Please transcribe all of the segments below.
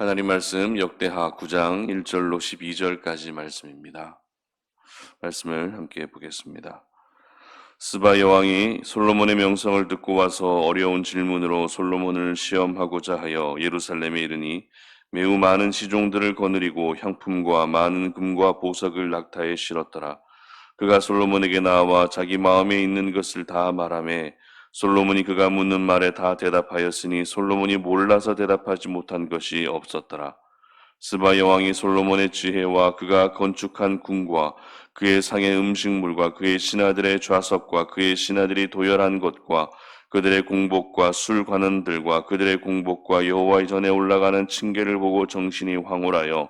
하나님 말씀 역대하 9장 1절로 12절까지 말씀입니다. 말씀을 함께 보겠습니다. 스바 여왕이 솔로몬의 명성을 듣고 와서 어려운 질문으로 솔로몬을 시험하고자 하여 예루살렘에 이르니 매우 많은 시종들을 거느리고 향품과 많은 금과 보석을 낙타에 실었더라. 그가 솔로몬에게 나와 자기 마음에 있는 것을 다 말하매 솔로몬이 그가 묻는 말에 다 대답하였으니 솔로몬이 몰라서 대답하지 못한 것이 없었더라. 스바 여왕이 솔로몬의 지혜와 그가 건축한 궁과 그의 상의 음식물과 그의 신하들의 좌석과 그의 신하들이 도열한 것과 그들의 공복과 술 관원들과 그들의 공복과 여호와의 전에 올라가는 층계를 보고 정신이 황홀하여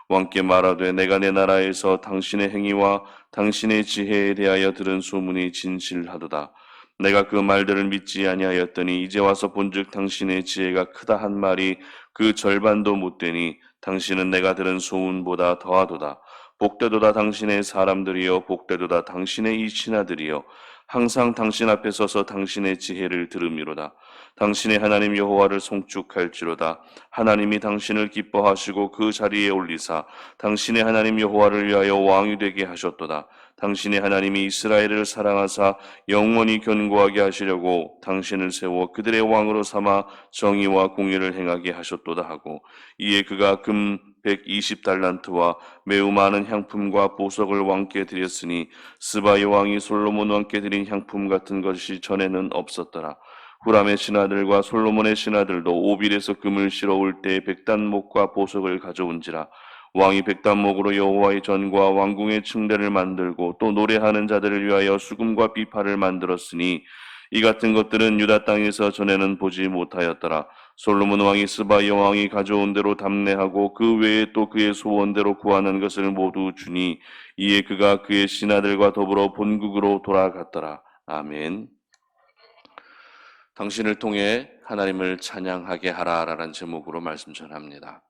왕께 말하되 내가 내 나라에서 당신의 행위와 당신의 지혜에 대하여 들은 소문이 진실하도다. 내가 그 말들을 믿지 아니하였더니 이제 와서 본즉 당신의 지혜가 크다 한 말이 그 절반도 못 되니 당신은 내가 들은 소문보다 더하도다. 복되도다 당신의 사람들이여 복되도다 당신의 이 신하들이여 항상 당신 앞에 서서 당신의 지혜를 들음이로다. 당신의 하나님 여호와를 송축할지로다. 하나님이 당신을 기뻐하시고 그 자리에 올리사 당신의 하나님 여호와를 위하여 왕이 되게 하셨도다. 당신의 하나님이 이스라엘을 사랑하사 영원히 견고하게 하시려고 당신을 세워 그들의 왕으로 삼아 정의와 공의를 행하게 하셨도다 하고 이에 그가 금 120달란트와 매우 많은 향품과 보석을 왕께 드렸으니 스바 여왕이 솔로몬 왕께 드린 향품 같은 것이 전에는 없었더라. 후람의 신하들과 솔로몬의 신하들도 오빌에서 금을 실어올 때 백단목과 보석을 가져온지라. 왕이 백단목으로 여호와의 전과 왕궁의 층대를 만들고 또 노래하는 자들을 위하여 수금과 비파를 만들었으니 이 같은 것들은 유다 땅에서 전에는 보지 못하였더라. 솔로몬 왕이 스바 여왕이 가져온 대로 담례하고 그 외에 또 그의 소원대로 구하는 것을 모두 주니 이에 그가 그의 신하들과 더불어 본국으로 돌아갔더라. 아멘. 당신을 통해 하나님을 찬양하게 하라라는 제목으로 말씀 전합니다.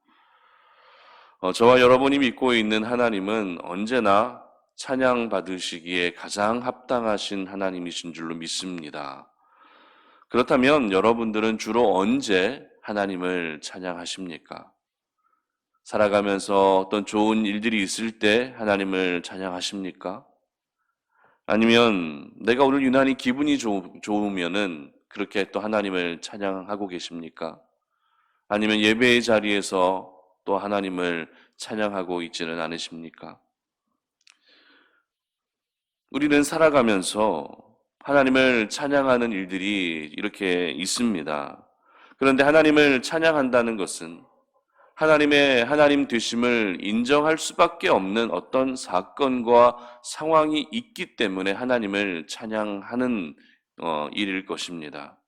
저와 여러분이 믿고 있는 하나님은 언제나 찬양 받으시기에 가장 합당하신 하나님이신 줄로 믿습니다. 그렇다면 여러분들은 주로 언제 하나님을 찬양하십니까? 살아가면서 어떤 좋은 일들이 있을 때 하나님을 찬양하십니까? 아니면 내가 오늘 유난히 기분이 좋으면은 그렇게 또 하나님을 찬양하고 계십니까? 아니면 예배의 자리에서 또 하나님을 찬양하고 있지는 않으십니까? 우리는 살아가면서 하나님을 찬양하는 일들이 이렇게 있습니다. 그런데 하나님을 찬양한다는 것은 하나님의 하나님 되심을 인정할 수밖에 없는 어떤 사건과 상황이 있기 때문에 하나님을 찬양하는 일일 것입니다.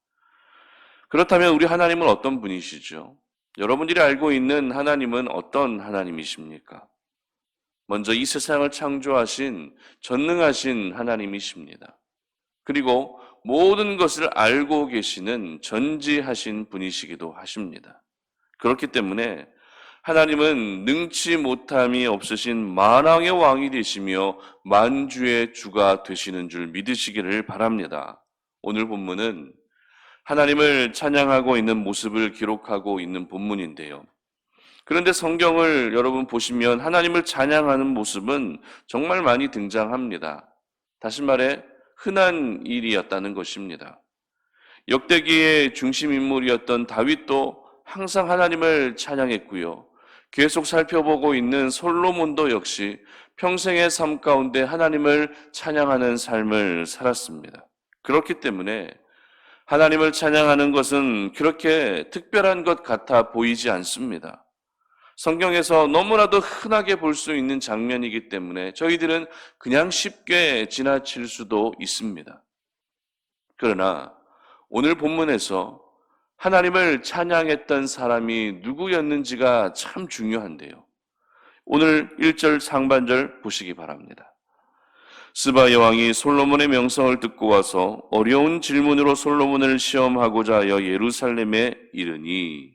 그렇다면 우리 하나님은 어떤 분이시죠? 여러분들이 알고 있는 하나님은 어떤 하나님이십니까? 먼저 이 세상을 창조하신 전능하신 하나님이십니다. 그리고 모든 것을 알고 계시는 전지하신 분이시기도 하십니다. 그렇기 때문에 하나님은 능치 못함이 없으신 만왕의 왕이 되시며 만주의 주가 되시는 줄 믿으시기를 바랍니다. 오늘 본문은 하나님을 찬양하고 있는 모습을 기록하고 있는 본문인데요. 그런데 성경을 여러분 보시면 하나님을 찬양하는 모습은 정말 많이 등장합니다. 다시 말해 흔한 일이었다는 것입니다. 역대기의 중심 인물이었던 다윗도 항상 하나님을 찬양했고요. 계속 살펴보고 있는 솔로몬도 역시 평생의 삶 가운데 하나님을 찬양하는 삶을 살았습니다. 그렇기 때문에 하나님을 찬양하는 것은 그렇게 특별한 것 같아 보이지 않습니다. 성경에서 너무나도 흔하게 볼 수 있는 장면이기 때문에 저희들은 그냥 쉽게 지나칠 수도 있습니다. 그러나 오늘 본문에서 하나님을 찬양했던 사람이 누구였는지가 참 중요한데요. 오늘 1절 상반절 보시기 바랍니다. 스바 여왕이 솔로몬의 명성을 듣고 와서 어려운 질문으로 솔로몬을 시험하고자 하여 예루살렘에 이르니,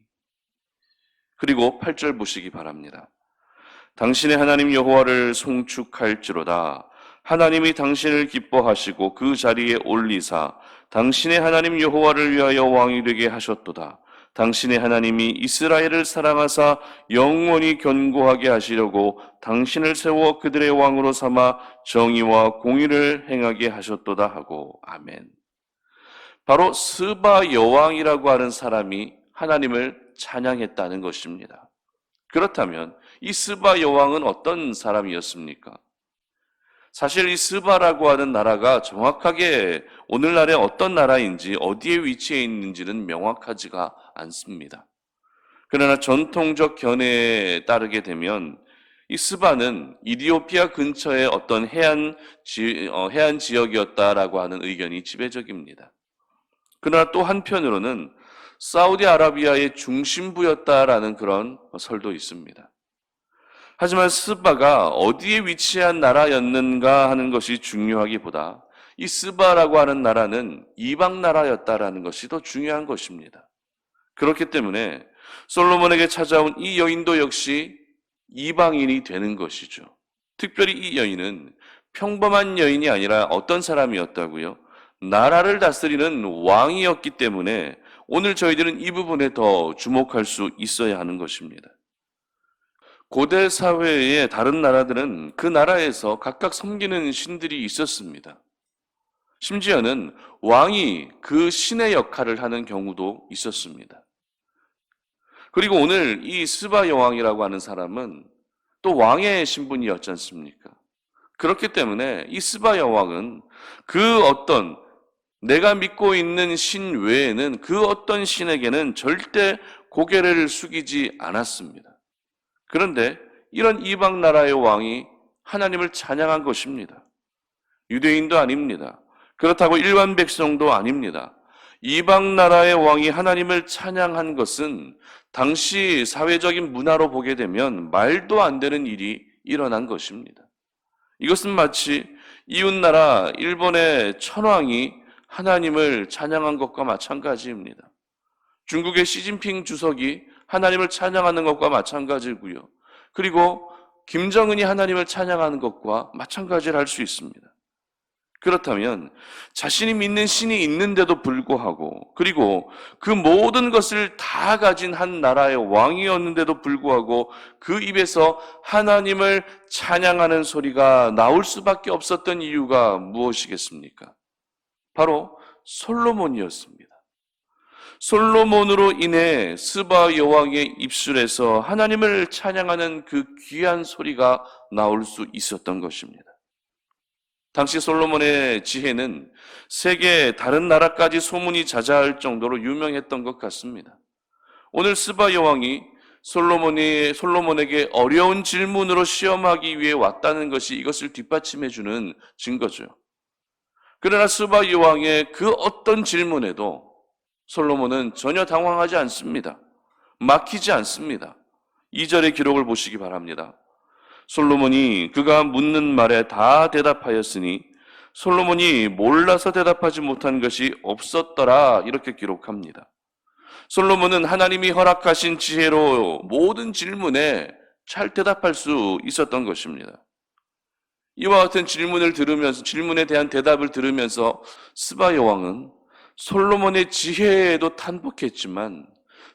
그리고 8절 보시기 바랍니다. 당신의 하나님 여호와를 송축할지로다. 하나님이 당신을 기뻐하시고 그 자리에 올리사 당신의 하나님 여호와를 위하여 왕이 되게 하셨도다. 당신의 하나님이 이스라엘을 사랑하사 영원히 견고하게 하시려고 당신을 세워 그들의 왕으로 삼아 정의와 공의를 행하게 하셨도다 하고. 아멘. 바로 스바 여왕이라고 하는 사람이 하나님을 찬양했다는 것입니다. 그렇다면 이 스바 여왕은 어떤 사람이었습니까? 사실 이 스바라고 하는 나라가 정확하게 오늘날의 어떤 나라인지 어디에 위치해 있는지는 명확하지가 않습니다. 그러나 전통적 견해에 따르게 되면 이 스바는 이디오피아 근처의 어떤 해안 지역이었다라고 하는 의견이 지배적입니다. 그러나 또 한편으로는 사우디아라비아의 중심부였다라는 그런 설도 있습니다. 하지만 스바가 어디에 위치한 나라였는가 하는 것이 중요하기보다 이 스바라고 하는 나라는 이방 나라였다라는 것이 더 중요한 것입니다. 그렇기 때문에 솔로몬에게 찾아온 이 여인도 역시 이방인이 되는 것이죠. 특별히 이 여인은 평범한 여인이 아니라 어떤 사람이었다고요? 나라를 다스리는 왕이었기 때문에 오늘 저희들은 이 부분에 더 주목할 수 있어야 하는 것입니다. 고대 사회의 다른 나라들은 그 나라에서 각각 섬기는 신들이 있었습니다. 심지어는 왕이 그 신의 역할을 하는 경우도 있었습니다. 그리고 오늘 이 스바 여왕이라고 하는 사람은 또 왕의 신분이었지 않습니까? 그렇기 때문에 이 스바 여왕은 그 어떤 내가 믿고 있는 신 외에는 그 어떤 신에게는 절대 고개를 숙이지 않았습니다. 그런데 이런 이방 나라의 왕이 하나님을 찬양한 것입니다. 유대인도 아닙니다. 그렇다고 일반 백성도 아닙니다. 이방 나라의 왕이 하나님을 찬양한 것은 당시 사회적인 문화로 보게 되면 말도 안 되는 일이 일어난 것입니다. 이것은 마치 이웃나라 일본의 천황이 하나님을 찬양한 것과 마찬가지입니다. 중국의 시진핑 주석이 하나님을 찬양하는 것과 마찬가지고요. 그리고 김정은이 하나님을 찬양하는 것과 마찬가지를 할 수 있습니다. 그렇다면 자신이 믿는 신이 있는데도 불구하고 그리고 그 모든 것을 다 가진 한 나라의 왕이었는데도 불구하고 그 입에서 하나님을 찬양하는 소리가 나올 수밖에 없었던 이유가 무엇이겠습니까? 바로 솔로몬이었습니다. 솔로몬으로 인해 스바 여왕의 입술에서 하나님을 찬양하는 그 귀한 소리가 나올 수 있었던 것입니다. 당시 솔로몬의 지혜는 세계 다른 나라까지 소문이 자자할 정도로 유명했던 것 같습니다. 오늘 스바 여왕이 솔로몬에게 어려운 질문으로 시험하기 위해 왔다는 것이 이것을 뒷받침해주는 증거죠. 그러나 스바 여왕의 그 어떤 질문에도 솔로몬은 전혀 당황하지 않습니다. 막히지 않습니다. 2절의 기록을 보시기 바랍니다. 솔로몬이 그가 묻는 말에 다 대답하였으니 솔로몬이 몰라서 대답하지 못한 것이 없었더라, 이렇게 기록합니다. 솔로몬은 하나님이 허락하신 지혜로 모든 질문에 잘 대답할 수 있었던 것입니다. 이와 같은 질문을 들으면서, 질문에 대한 대답을 들으면서 스바 여왕은 솔로몬의 지혜에도 탄복했지만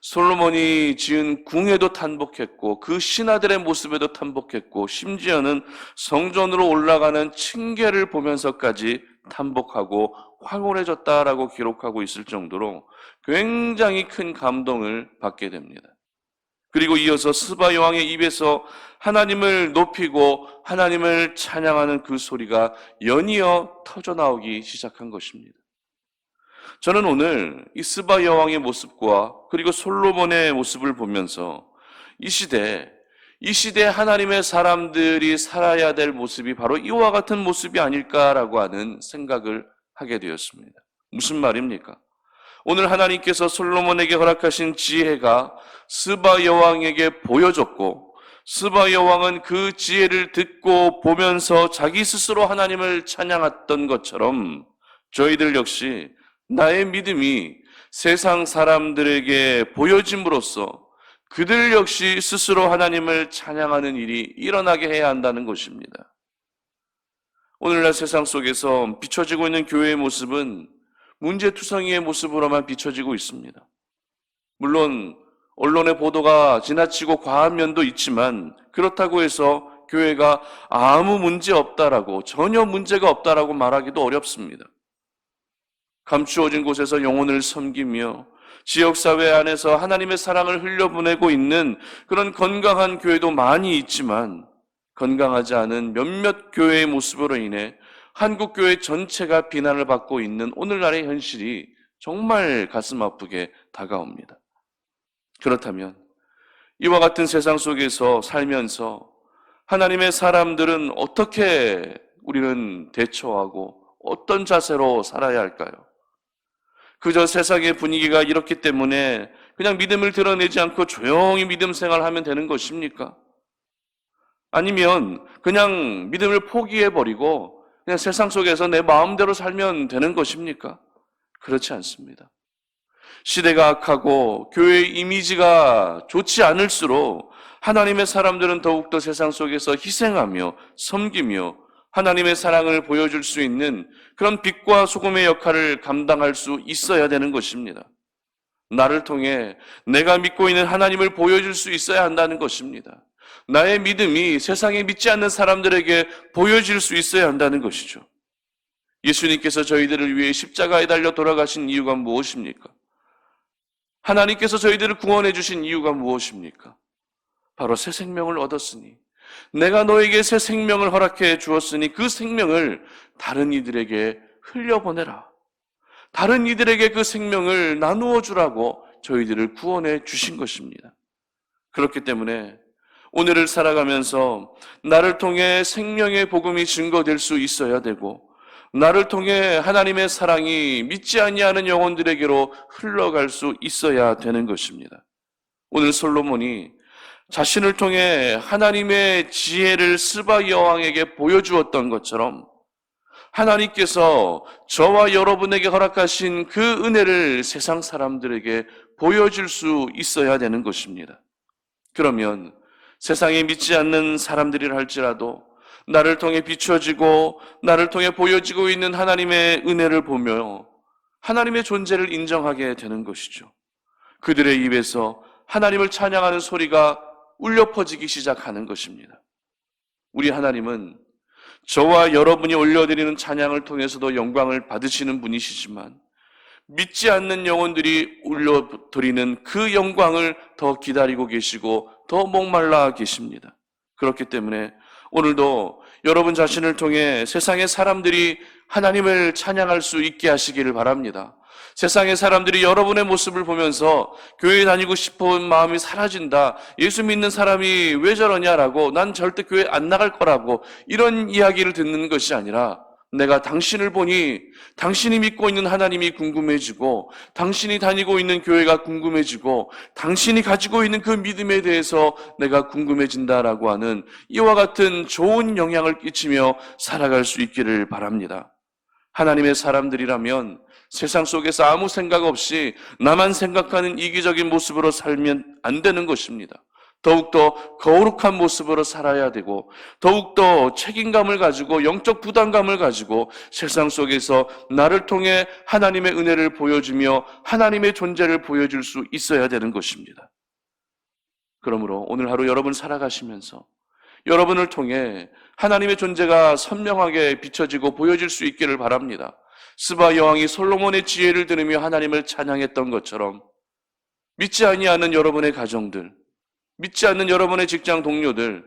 솔로몬이 지은 궁에도 탄복했고 그 신하들의 모습에도 탄복했고 심지어는 성전으로 올라가는 층계를 보면서까지 탄복하고 황홀해졌다라고 기록하고 있을 정도로 굉장히 큰 감동을 받게 됩니다. 그리고 이어서 스바 여왕의 입에서 하나님을 높이고 하나님을 찬양하는 그 소리가 연이어 터져나오기 시작한 것입니다. 저는 오늘 이 스바 여왕의 모습과 그리고 솔로몬의 모습을 보면서 이 시대에 하나님의 사람들이 살아야 될 모습이 바로 이와 같은 모습이 아닐까라고 하는 생각을 하게 되었습니다. 무슨 말입니까? 오늘 하나님께서 솔로몬에게 허락하신 지혜가 스바 여왕에게 보여졌고 스바 여왕은 그 지혜를 듣고 보면서 자기 스스로 하나님을 찬양했던 것처럼 저희들 역시 나의 믿음이 세상 사람들에게 보여짐으로써 그들 역시 스스로 하나님을 찬양하는 일이 일어나게 해야 한다는 것입니다. 오늘날 세상 속에서 비춰지고 있는 교회의 모습은 문제투성이의 모습으로만 비춰지고 있습니다. 물론 언론의 보도가 지나치고 과한 면도 있지만 그렇다고 해서 교회가 아무 문제 없다라고, 전혀 문제가 없다라고 말하기도 어렵습니다. 감추어진 곳에서 영혼을 섬기며 지역사회 안에서 하나님의 사랑을 흘려보내고 있는 그런 건강한 교회도 많이 있지만, 건강하지 않은 몇몇 교회의 모습으로 인해 한국 교회 전체가 비난을 받고 있는 오늘날의 현실이 정말 가슴 아프게 다가옵니다. 그렇다면 이와 같은 세상 속에서 살면서 하나님의 사람들은 어떻게 우리는 대처하고 어떤 자세로 살아야 할까요? 그저 세상의 분위기가 이렇기 때문에 그냥 믿음을 드러내지 않고 조용히 믿음 생활하면 되는 것입니까? 아니면 그냥 믿음을 포기해버리고 그냥 세상 속에서 내 마음대로 살면 되는 것입니까? 그렇지 않습니다. 시대가 악하고 교회의 이미지가 좋지 않을수록 하나님의 사람들은 더욱더 세상 속에서 희생하며 섬기며 하나님의 사랑을 보여줄 수 있는 그런 빛과 소금의 역할을 감당할 수 있어야 되는 것입니다. 나를 통해 내가 믿고 있는 하나님을 보여줄 수 있어야 한다는 것입니다. 나의 믿음이 세상에 믿지 않는 사람들에게 보여질 수 있어야 한다는 것이죠. 예수님께서 저희들을 위해 십자가에 달려 돌아가신 이유가 무엇입니까? 하나님께서 저희들을 구원해 주신 이유가 무엇입니까? 바로 새 생명을 얻었으니, 내가 너에게 새 생명을 허락해 주었으니 그 생명을 다른 이들에게 흘려보내라. 다른 이들에게 그 생명을 나누어 주라고 저희들을 구원해 주신 것입니다. 그렇기 때문에 오늘을 살아가면서 나를 통해 생명의 복음이 증거될 수 있어야 되고, 나를 통해 하나님의 사랑이 믿지 아니하는 영혼들에게로 흘러갈 수 있어야 되는 것입니다. 오늘 솔로몬이 자신을 통해 하나님의 지혜를 스바 여왕에게 보여주었던 것처럼 하나님께서 저와 여러분에게 허락하신 그 은혜를 세상 사람들에게 보여줄 수 있어야 되는 것입니다. 그러면 세상에 믿지 않는 사람들이라 할지라도 나를 통해 비춰지고 나를 통해 보여지고 있는 하나님의 은혜를 보며 하나님의 존재를 인정하게 되는 것이죠. 그들의 입에서 하나님을 찬양하는 소리가 울려 퍼지기 시작하는 것입니다. 우리 하나님은 저와 여러분이 올려드리는 찬양을 통해서도 영광을 받으시는 분이시지만, 믿지 않는 영혼들이 올려드리는 그 영광을 더 기다리고 계시고 더 목말라 계십니다. 그렇기 때문에 오늘도 여러분 자신을 통해 세상의 사람들이 하나님을 찬양할 수 있게 하시기를 바랍니다. 세상의 사람들이 여러분의 모습을 보면서 교회 다니고 싶은 마음이 사라진다, 예수 믿는 사람이 왜 저러냐라고, 난 절대 교회 안 나갈 거라고 이런 이야기를 듣는 것이 아니라, 내가 당신을 보니 당신이 믿고 있는 하나님이 궁금해지고, 당신이 다니고 있는 교회가 궁금해지고, 당신이 가지고 있는 그 믿음에 대해서 내가 궁금해진다라고 하는 이와 같은 좋은 영향을 끼치며 살아갈 수 있기를 바랍니다. 하나님의 사람들이라면 세상 속에서 아무 생각 없이 나만 생각하는 이기적인 모습으로 살면 안 되는 것입니다. 더욱더 거룩한 모습으로 살아야 되고, 더욱더 책임감을 가지고 영적 부담감을 가지고 세상 속에서 나를 통해 하나님의 은혜를 보여주며 하나님의 존재를 보여줄 수 있어야 되는 것입니다. 그러므로 오늘 하루 여러분 살아가시면서 여러분을 통해 하나님의 존재가 선명하게 비춰지고 보여질 수 있기를 바랍니다. 스바 여왕이 솔로몬의 지혜를 들으며 하나님을 찬양했던 것처럼, 믿지 아니하는 여러분의 가정들, 믿지 않는 여러분의 직장 동료들,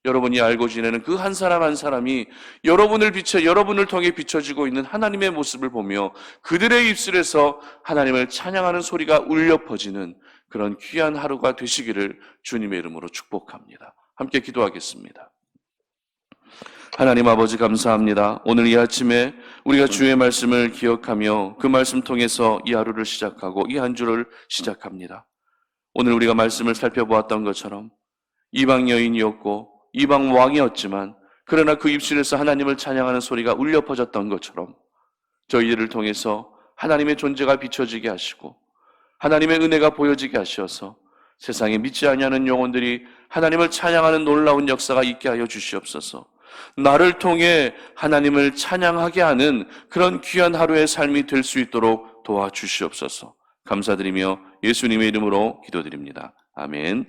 여러분이 알고 지내는 그 한 사람 한 사람이 여러분을 통해 비춰지고 있는 하나님의 모습을 보며 그들의 입술에서 하나님을 찬양하는 소리가 울려 퍼지는 그런 귀한 하루가 되시기를 주님의 이름으로 축복합니다. 함께 기도하겠습니다. 하나님 아버지 감사합니다. 오늘 이 아침에 우리가 주의 말씀을 기억하며 그 말씀 통해서 이 하루를 시작하고 이 한 주를 시작합니다. 오늘 우리가 말씀을 살펴보았던 것처럼 이방 여인이었고 이방 왕이었지만, 그러나 그 입술에서 하나님을 찬양하는 소리가 울려 퍼졌던 것처럼 저희들을 통해서 하나님의 존재가 비춰지게 하시고 하나님의 은혜가 보여지게 하셔서 세상에 믿지 아니하는 영혼들이 하나님을 찬양하는 놀라운 역사가 있게 하여 주시옵소서. 나를 통해 하나님을 찬양하게 하는 그런 귀한 하루의 삶이 될 수 있도록 도와주시옵소서. 감사드리며 예수님의 이름으로 기도드립니다. 아멘.